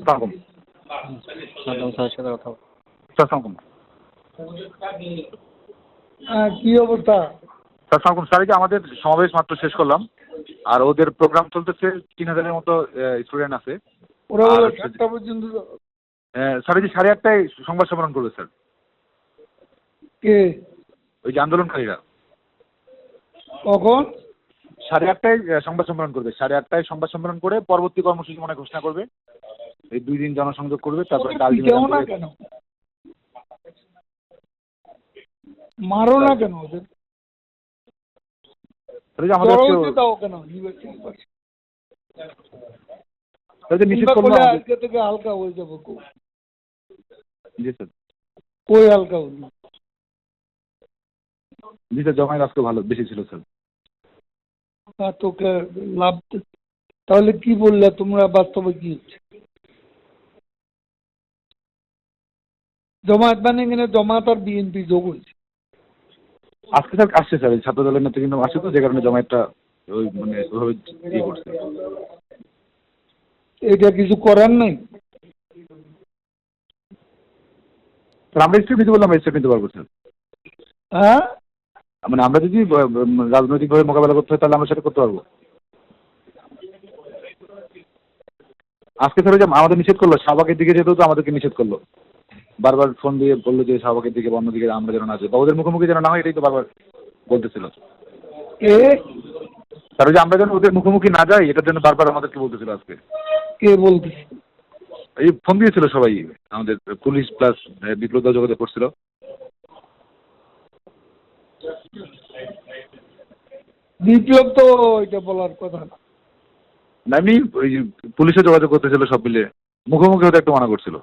সালাম সাদ্দাম স্যারের সাথে কথা বলবো। সালাম কি অবস্থা? সালাম স্যার, যে আমাদের সমাবেশ মাত্র শেষ করলাম, আর ওদের প্রোগ্রাম চলতেছে, 3000-এর মতো স্টুডেন্ট আছে। ওরা আর বলে 7টা পর্যন্ত স্যার যে 8:30টায় সংবাদ সম্মেলন করবে স্যার, কে? ওই যে আন্দোলনকারীরা কখন? 8:30টায় সংবাদ সম্মেলন করবে। 8:30টায় সংবাদ সম্মেলন করে পরবর্তী কর্মসূচি মনে ঘোষণা করবে। এই 2 দিন জনসংযোগ করবে, তারপরে কাল পিটাও না কেন? মারো না কেন ওদের? আমাদের দাও কেন? নিষেধ করলো আজকে থেকে হালকা হয়ে যাবো। জি স্যার, কই হালকা হলো? জি স্যার, জমায়েত আজকে ভালো বেশি ছিল স্যার। তোকে লাভ তাহলে কি বললে তোমরা? বাস্তবে কি হচ্ছে? জমায়েত মানে কিনা জমায়েত আর বিএনপি যোগ হয়েছে আজকে স্যার আসছে স্যার, ছাত্র দলের নেতৃবৃন্দ আসছে তো, যে কারণে জমায়েতটা ওই মানে ওইভাবে ইয়ে করছে। এটা কিছু করার নাই। আমরা স্টেপ নিতে বললাম, স্টেপ নিতে পারবো স্যার। হ্যাঁ, মানে আমরা যদি রাজনৈতিকভাবে মোকাবেলা করতে হয় তাহলে আমরা সেটা করতে পারবো। আজকে স্যার যে আমাদের নিষেধ করলো, শাহবাগের দিকে যেতেও তো আমাদেরকে নিষেধ করলো, বারবার ফোন দিয়ে বললো যে শাহবাগের দিকে বা অন্যদিকে আমরা যেন না যাই, বা ওদের মুখোমুখি যেন না হয়, এটাই তো বারবার বলতেছিল। কে তার যে আমরা যেন ওদের মুখোমুখি না যাই, এটার জন্য বারবার আমাদেরকে বলতেছিল। আজকে কে বলতেছে? এই ফোন দিয়েছিল সবাই, আমাদের পুলিশ প্লাস বিপ্লব দল যোগাযোগ করছিল। বিপ্লব তো এটা বলার কথা না। না, এমনি ওই পুলিশে যোগাযোগ করতেছিল, সব মিলিয়ে মুখোমুখি হতে একটু মানা করছিল।